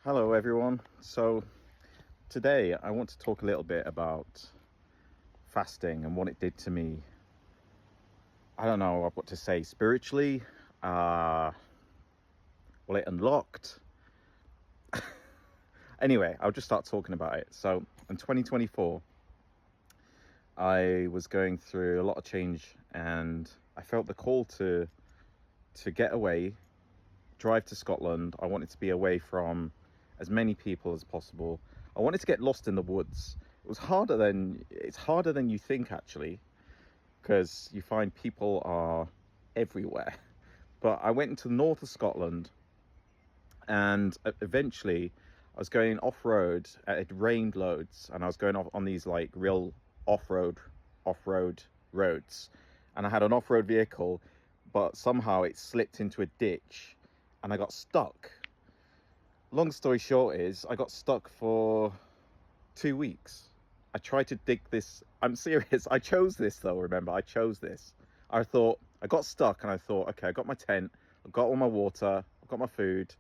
Hello everyone. So today I want to talk a little bit about fasting and what it did to me. I don't know what to say spiritually. Uh what it unlocked. Anyway, I'll just start talking about it. So in 2024, I was going through a lot of change and I felt the call to get away, drive to Scotland. I wanted to be away from as many people as possible. I wanted to get lost in the woods. It's harder than you think, actually, because you find people are everywhere. But I went into the north of Scotland, and eventually I was going off-road. It rained loads, and I was going off on these like real off-road roads, and I had an off-road vehicle, but somehow it slipped into a ditch and I got stuck. Long story short is I got stuck for 2 weeks. I tried to dig this. I'm serious. I chose this though. Remember, I chose this. I thought I got stuck and I thought, okay, I got my tent, I've got all my water, I've got my food.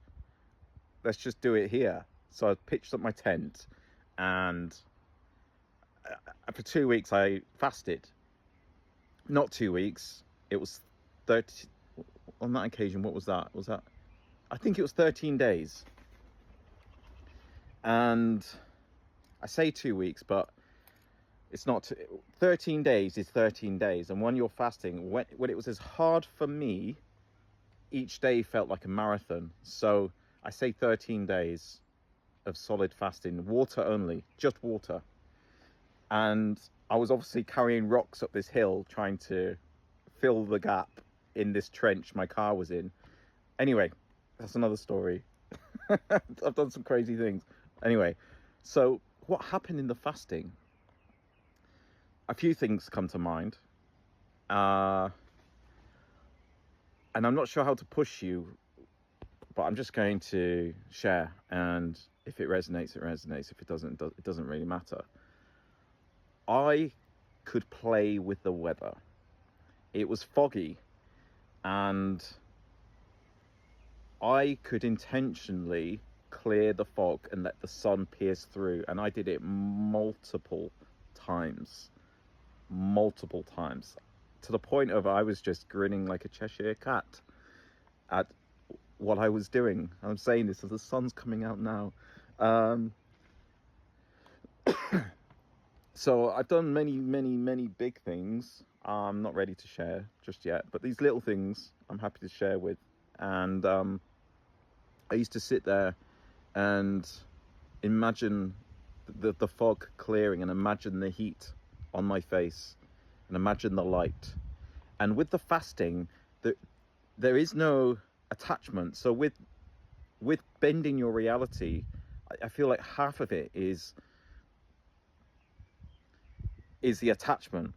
Let's just do it here. So I pitched up my tent, and for 2 weeks I fasted. Not 2 weeks. It was 30. On that occasion, what was that? Was that? I think it was 13 days. And I say 2 weeks, but it's not. 13 days is 13 days. And when you're fasting, when it was as hard for me, each day felt like a marathon. So I say 13 days of solid fasting, water only, just water. And I was obviously carrying rocks up this hill, trying to fill the gap in this trench my car was in. Anyway, that's another story. I've done some crazy things. Anyway, so what happened in the fasting? A few things come to mind. And I'm not sure how to push you, but I'm just going to share. And if it resonates, it resonates. If it doesn't, it doesn't really matter. I could play with the weather. It was foggy, and I could intentionally clear the fog and let the sun pierce through, and I did it multiple times, to the point of I was just grinning like a Cheshire cat at what I was doing. I'm saying this as the sun's coming out now. So I've done many big things. I'm not ready to share just yet, but these little things I'm happy to share with. And I used to sit there and imagine the fog clearing, and imagine the heat on my face, and imagine the light. And with the fasting, there is no attachment. So with bending your reality, I feel like half of it is the attachment.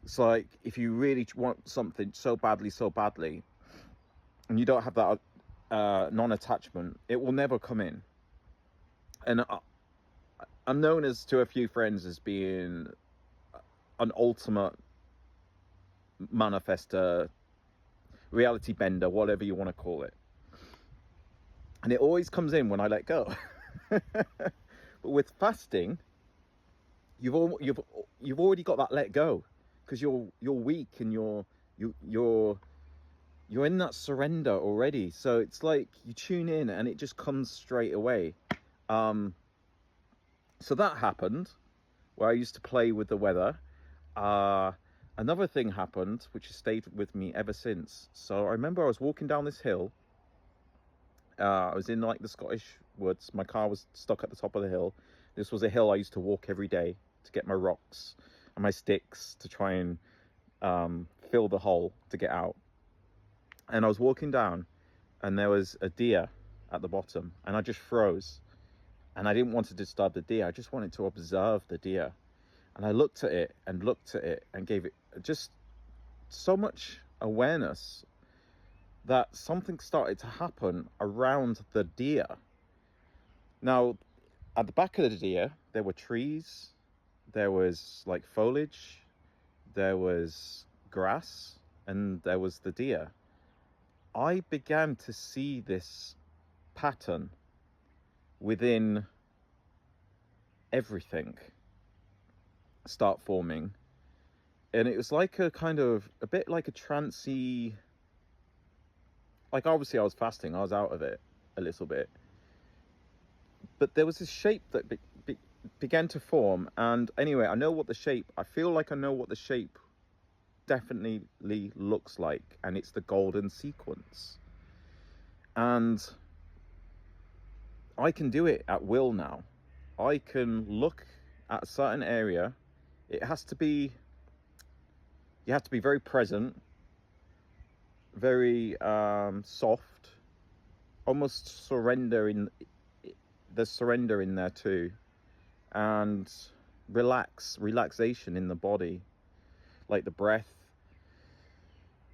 It's like if you really want something so badly, and you don't have that non-attachment, it will never come in. And I'm known as to a few friends as being an ultimate manifester, reality bender, whatever you want to call it. And it always comes in when I let go. But with fasting, you've already got that let go, because you're weak, and you're in that surrender already. So it's like you tune in and it just comes straight away. So that happened where I used to play with the weather. Another thing happened which has stayed with me ever since. So I remember I was walking down this hill. I was in like the Scottish woods. My car was stuck at the top of the hill. This was a hill I used to walk every day to get my rocks and my sticks to try and fill the hole to get out. And I was walking down, and there was a deer at the bottom, and I just froze. And I didn't want to disturb the deer. I just wanted to observe the deer. And I looked at it and gave it just so much awareness that something started to happen around the deer. Now, at the back of the deer, there were trees, there was like foliage, there was grass, and there was the deer. I began to see this pattern within everything start forming. And it was like a kind of, a bit like a trancey, like obviously I was fasting, I was out of it a little bit. But there was this shape that began to form. And anyway, I feel like I know what the shape definitely looks like. And it's the golden sequence. And I can do it at will now. I can look at a certain area. You have to be very present, very soft, almost there's surrender in there too, and relaxation in the body, like the breath,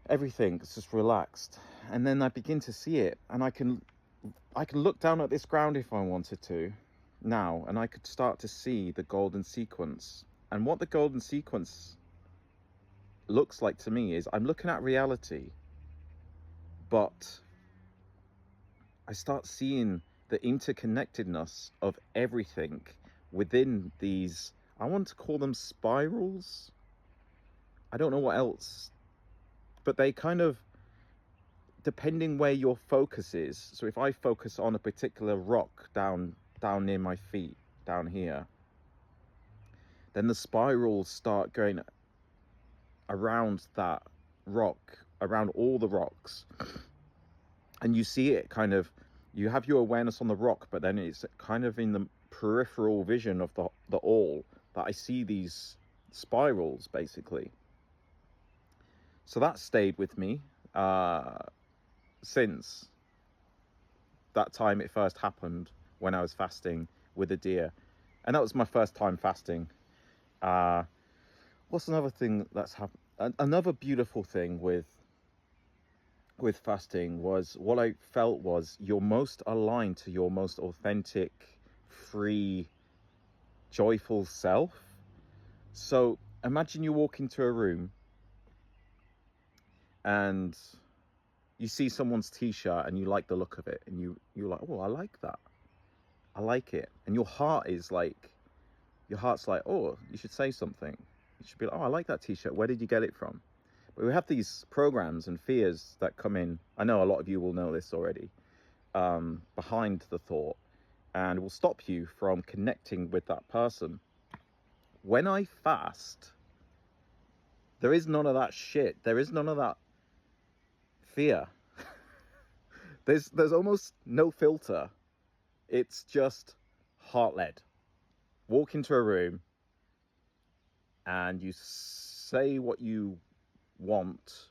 everything is just relaxed. And then I begin to see it, and I can look down at this ground if I wanted to now, and I could start to see the golden sequence. And what the golden sequence looks like to me is, I'm looking at reality, but I start seeing the interconnectedness of everything within these, I want to call them spirals. I don't know what else, but they kind of, depending where your focus is. So if I focus on a particular rock down near my feet, down here, then the spirals start going around that rock, around all the rocks. And you see it kind of, you have your awareness on the rock, but then it's kind of in the peripheral vision of the all that I see these spirals, basically. So that stayed with me since that time it first happened, when I was fasting with a deer. And that was my first time fasting. What's another thing that's happened? Another beautiful thing with fasting was, what I felt was, you're most aligned to your most authentic, free, joyful self. So imagine you walk into a room and you see someone's t-shirt and you like the look of it, and you're like, oh, I like that, I like it. And your heart's like, oh, you should say something. You should be like, oh, I like that t-shirt, where did you get it from? But we have these programs and fears that come in. I know a lot of you will know this already, behind the thought, and will stop you from connecting with that person. When I fast, there is none of that shit. There is none of that fear. There's almost no filter. It's just heart-led. Walk into a room and you say what you want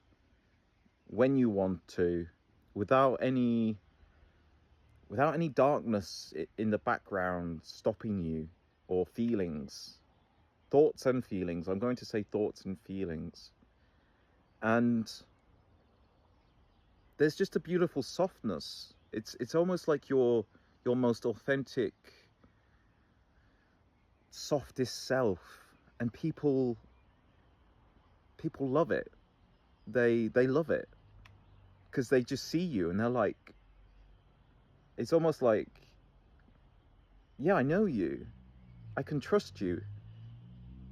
when you want to, without any darkness in the background stopping you, or feelings, thoughts and feelings. I'm going to say thoughts and feelings. And there's just a beautiful softness. It's almost like your most authentic, softest self, and people love it. They love it because they just see you and they're like, it's almost like, yeah, I know you, I can trust you,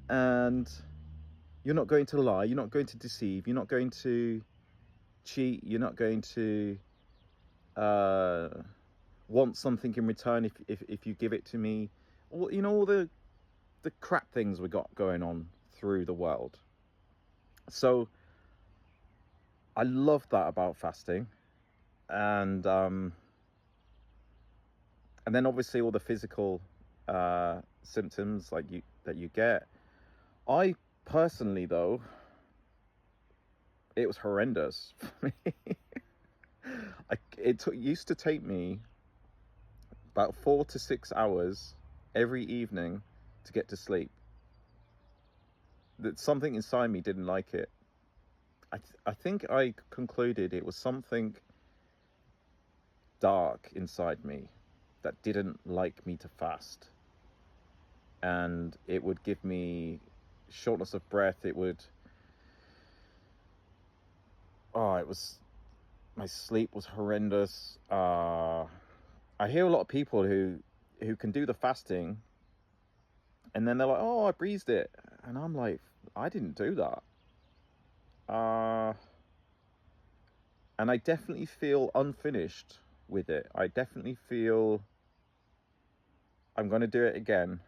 and you're not going to lie, you're not going to deceive, you're not going to cheat, you're not going to want something in return if you give it to me. All, you know, all the crap things we got going on through the world. So I love that about fasting. And then obviously all the physical symptoms that you get. I personally, though, it was horrendous for me. It used to take me about 4 to 6 hours every evening to get to sleep. That something inside me didn't like it. I think I concluded it was something dark inside me that didn't like me to fast. And it would give me shortness of breath. It was, my sleep was horrendous. I hear a lot of people who who can do the fasting, and then they're like, oh, I breezed it, and I'm like, I didn't do that. And I definitely feel unfinished with it. I definitely feel I'm going to do it again,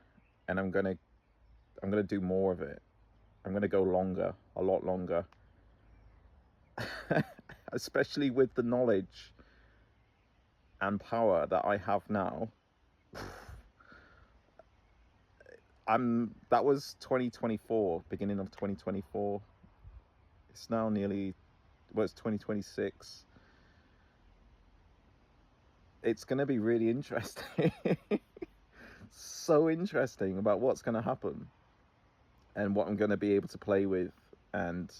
and I'm going to do more of it. I'm going to go longer, a lot longer. Especially with the knowledge and power that I have now. That was 2024, beginning of 2024. It's now nearly, well, it's 2026. It's going to be really interesting. So interesting about what's going to happen and what I'm going to be able to play with and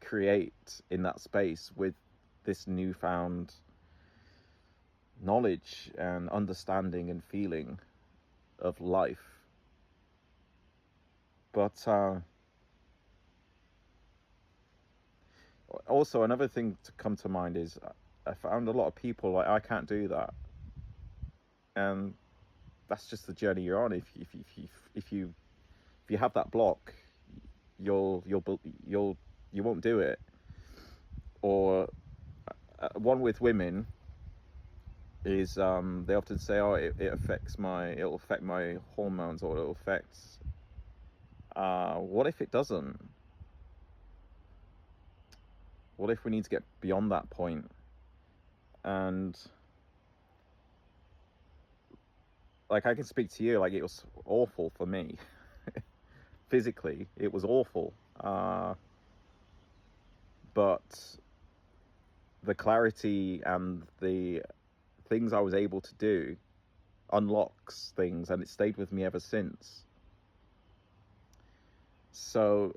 create in that space with this newfound knowledge and understanding and feeling of life. But also another thing to come to mind is I found a lot of people like, I can't do that, and that's just the journey you're on. If you have that block, you won't do it. Or one with women is they often say, oh, it'll affect my hormones, or it'll affect. What if it doesn't? What if we need to get beyond that point? And like, I can speak to you, like, it was awful for me. Physically, it was awful. But the clarity and the things I was able to do unlocks things, and it stayed with me ever since. So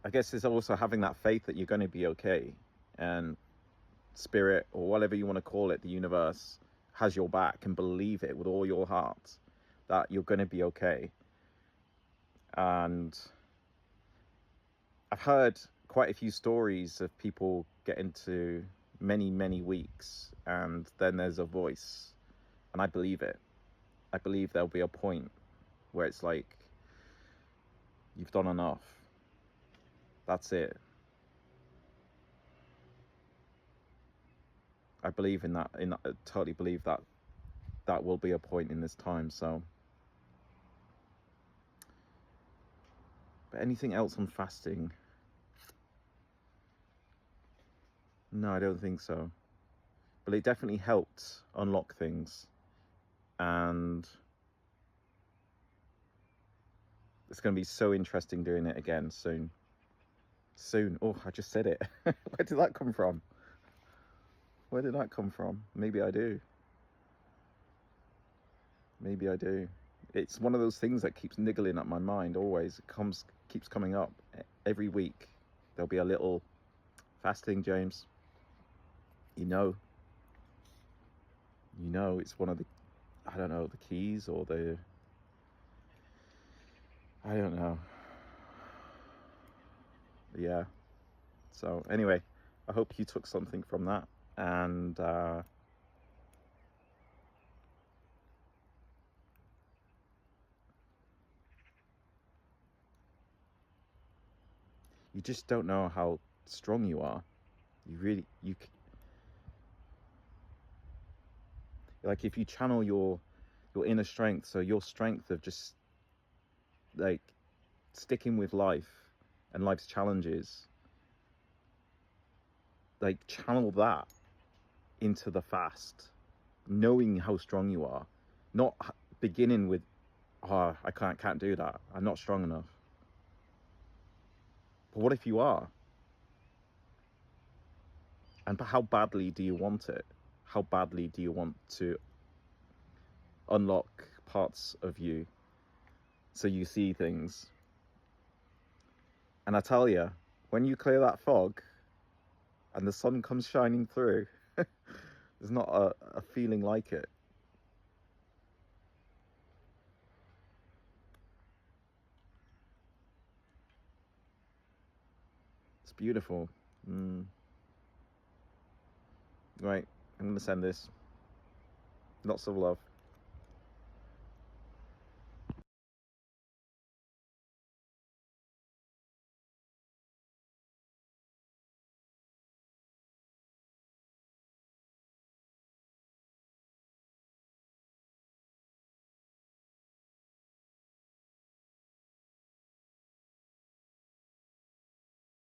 I guess it's also having that faith that you're going to be okay, and spirit, or whatever you want to call it, the universe has your back, and believe it with all your heart that you're going to be okay. And I've heard quite a few stories of people get into many weeks, and then there's a voice, and I believe it. I believe there'll be a point where it's like, you've done enough. That's it. I believe in that. I totally believe that that will be a point in this time. So, but anything else on fasting? No, I don't think so. But it definitely helped unlock things, and it's going to be so interesting doing it again soon. Oh, I just said it. Where did that come from? Maybe I do. It's one of those things that keeps niggling at my mind always. Keeps coming up every week. There'll be a little fasting, James. You know, it's one of the, I don't know, the keys, or I don't know. Yeah. So anyway, I hope you took something from that, and you just don't know how strong you are. Like, if you channel your inner strength, so your strength of just like sticking with life and life's challenges, like, channel that into the fast, knowing how strong you are, not beginning with, oh, I can't do that, I'm not strong enough. But what if you are? And how badly do you want it? How badly do you want to unlock parts of you so you see things? And I tell you, when you clear that fog and the sun comes shining through, there's not a feeling like it. It's beautiful. Right, I'm going to send this. Lots of love.